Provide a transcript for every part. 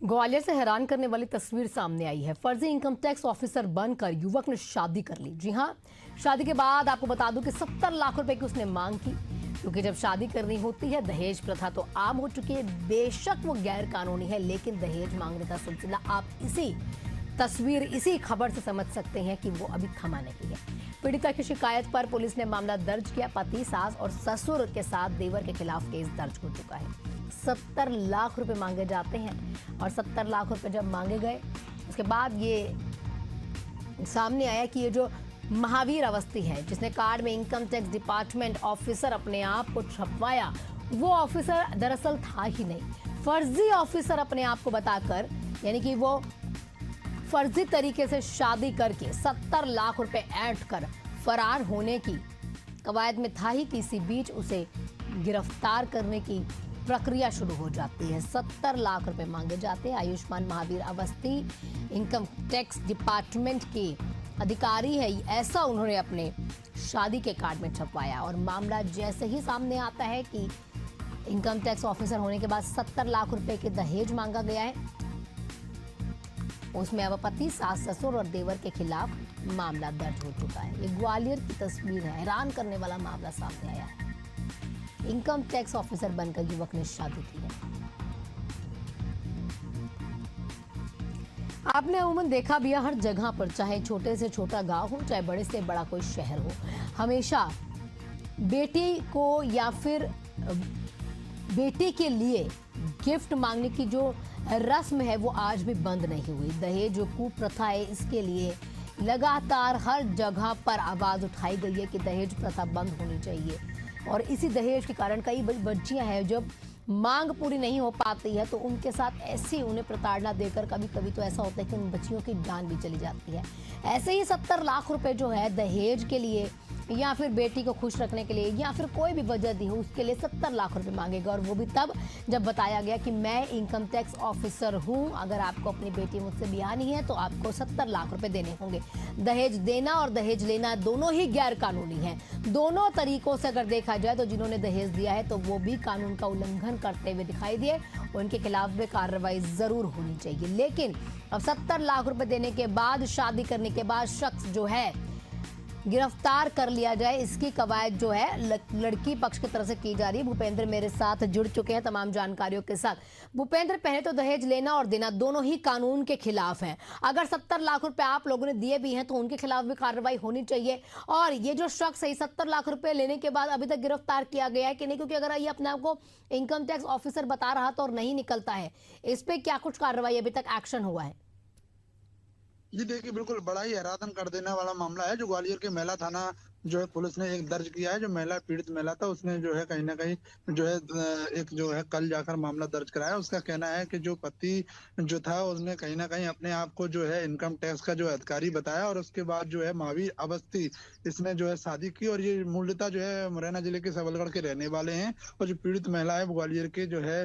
ग्वालियर से हैरान करने वाली तस्वीर सामने आई है। फर्जी इनकम टैक्स ऑफिसर बनकर युवक ने शादी कर ली। जी हां, शादी के बाद आपको बता दूं कि 70 लाख रुपए की उसने मांग की, क्योंकि जब शादी करनी होती है दहेज प्रथा तो आम हो चुकी है। बेशक वो गैर कानूनी है, लेकिन दहेज मांगने का सिलसिला आप इसी खबर से समझ सकते हैं कि वो अभी थमा नहीं है। पीड़िता की शिकायत पर पुलिस ने मामला दर्ज किया। पति, सास और ससुर के साथ देवर के खिलाफ केस दर्ज हो चुका है। 70 लाख रुपए मांगे जाते हैं और 70 लाख रुपए जब मांगे गए उसके बाद ये सामने आया कि ये जो महावीर अवस्थी है, जिसने कार्ड में इनकम टैक्स डिपार्टमेंट ऑफिसर अपने आप को छपवाया, वो ऑफिसर दरअसल था ही नहीं। फर्जी ऑफिसर अपने आप को बताकर, यानी कि वो फर्जी तरीके से शादी करके 70 लाख रुपए ऐंठ कर फरार होने की कवायद में था ही कि इसी बीच उसे गिरफ्तार करने की प्रक्रिया शुरू हो जाती है। 70 लाख रुपए मांगे जाते हैं। Ayushman Mahavir Awasthi income tax department के अधिकारी है, ऐसा उन्होंने अपने शादी के कार्ड में छपवाया। और मामला जैसे ही सामने आता है कि इनकम टैक्स ऑफिसर होने के बाद 70 लाख रुपए के दहेज मांगा गया है, उसमें अब पति, सास, ससुर और देवर के खिलाफ मामला दर्ज हो चुका है। ये ग्वालियर की तस्वीर है। हैरान करने वाला मामला सामने आया है। इनकम टैक्स ऑफिसर बनकर युवक ने शादी की है। आपने अमूमन देखा भी है हर जगह पर, चाहे छोटे से छोटा गांव हो, चाहे बड़े से बड़ा कोई शहर हो, हमेशा बेटी को या फिर बेटी के लिए गिफ्ट मांगने की जो रस्म है वो आज भी बंद नहीं हुई। दहेज जो कुप्रथा है, इसके लिए लगातार हर जगह पर आवाज उठाई गई है कि दहेज प्रथा बंद होनी चाहिए। और इसी दहेज के कारण कई बच्चियां हैं, जब मांग पूरी नहीं हो पाती है तो उनके साथ ऐसी उन्हें प्रताड़ना देकर कभी कभी तो ऐसा होता है कि उन बच्चियों की जान भी चली जाती है। ऐसे ही 70 लाख रुपए जो है दहेज के लिए, या फिर बेटी को खुश रखने के लिए, या फिर कोई भी वजह दी हो उसके लिए 70 लाख रुपए मांगेगा। और वो भी तब जब बताया गया कि मैं इनकम टैक्स ऑफिसर हूं, अगर आपको अपनी बेटी मुझसे ब्याहनी है तो आपको 70 लाख रुपए देने होंगे। दहेज देना और दहेज लेना दोनों ही गैर कानूनी है। दोनों तरीकों से अगर देखा जाए तो जिन्होंने दहेज दिया है तो वो भी कानून का उल्लंघन करते हुए दिखाई दिए, उनके खिलाफ भी कार्रवाई जरूर होनी चाहिए। लेकिन अब 70 लाख रुपए देने के बाद, शादी करने के बाद शख्स जो है गिरफ्तार कर लिया जाए, इसकी कवायद जो है लड़की पक्ष की तरफ से की जा रही है। भूपेंद्र मेरे साथ जुड़ चुके हैं तमाम जानकारियों के साथ। भूपेंद्र, पहले तो दहेज लेना और देना दोनों ही कानून के खिलाफ है। अगर 70 लाख रुपए आप लोगों ने दिए भी हैं तो उनके खिलाफ भी कार्रवाई होनी चाहिए। और ये जो शख्स है 70 लाख रुपए लेने के बाद अभी तक गिरफ्तार किया गया है कि नहीं? क्योंकि अगर ये अपने आप को इनकम टैक्स ऑफिसर बता रहा था और नहीं निकलता है, इस पे क्या कुछ कार्रवाई अभी तक एक्शन हुआ है? जी देखिए, बिल्कुल बड़ा ही हैरान कर देने वाला मामला है जो ग्वालियर के मेला थाना जो है पुलिस ने एक दर्ज किया है। जो महिला पीड़ित महिला था उसने जो है कहीं ना कहीं जो है एक जो है कल जाकर मामला दर्ज कराया। उसका कहना है कि जो पति जो था उसने कहीं ना कहीं अपने आप को जो है इनकम टैक्स का जो अधिकारी बताया, और उसके बाद जो है महावीर अवस्थी इसने जो है शादी की। और ये मूलतः जो है मुरैना जिले के सबलगढ़ के रहने वाले हैं, और जो पीड़ित महिला है ग्वालियर के जो है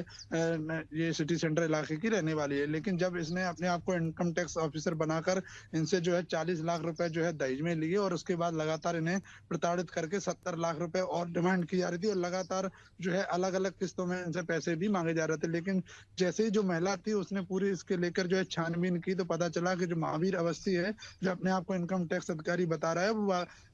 ये सिटी सेंटर इलाके की रहने वाली है। लेकिन जब इसने अपने आप को इनकम टैक्स ऑफिसर बनाकर इनसे जो है 40 लाख रुपए जो है दहेज में लिए, और उसके बाद लगातार इन्हें प्रताड़ित करके 70 लाख रुपए और डिमांड की जा रही थी, और लगातार जो है अलग अलग किस्तों में इनसे पैसे भी मांगे जा रहे थे। लेकिन जैसे ही जो महिला थी उसने पूरी इसके लेकर जो है छानबीन की तो पता चला कि जो महावीर अवस्थी है, जो अपने आप को इनकम टैक्स अधिकारी बता रहा है, वो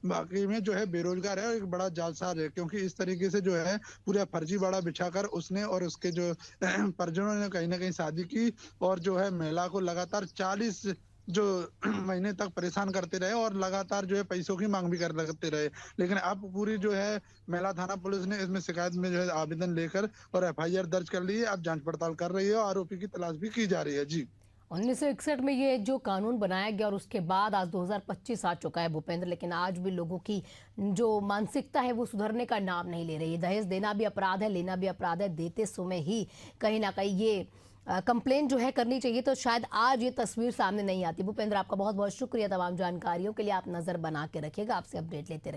वाकई में जो है बेरोजगार है और एक बड़ा जालसाज है। क्योंकि इस तरीके से जो है पूरा फर्जी बाड़ा बिछाकर उसने और उसके जो परिजनों ने कहीं ना कहीं शादी की, और जो है महिला को लगातार 40 जो महीने तक परेशान करते रहे, और लगातार जो है पैसों की मांग भी करते रहे। लेकिन अब पूरी जो है मेला थाना पुलिस ने इसमें शिकायत में जो है आवेदन लेकर और एफआईआर दर्ज कर ली है। अब जांच पड़ताल कर रही है और आरोपी की तलाश भी की जा रही है। जी, 1961 में ये जो कानून बनाया गया और उसके बाद आज 2025 आ चुका है भूपेंद्र, लेकिन आज भी लोगों की जो मानसिकता है वो सुधरने का नाम नहीं ले रही है। दहेज देना भी अपराध है, लेना भी अपराध है। देते समय ही कहीं ना कहीं ये कंप्लेन जो है करनी चाहिए, तो शायद आज ये तस्वीर सामने नहीं आती। भूपेंद्र, आपका बहुत बहुत शुक्रिया तमाम जानकारियों के लिए। आप नजर बना के रखिएगा, आपसे अपडेट लेते रहिए।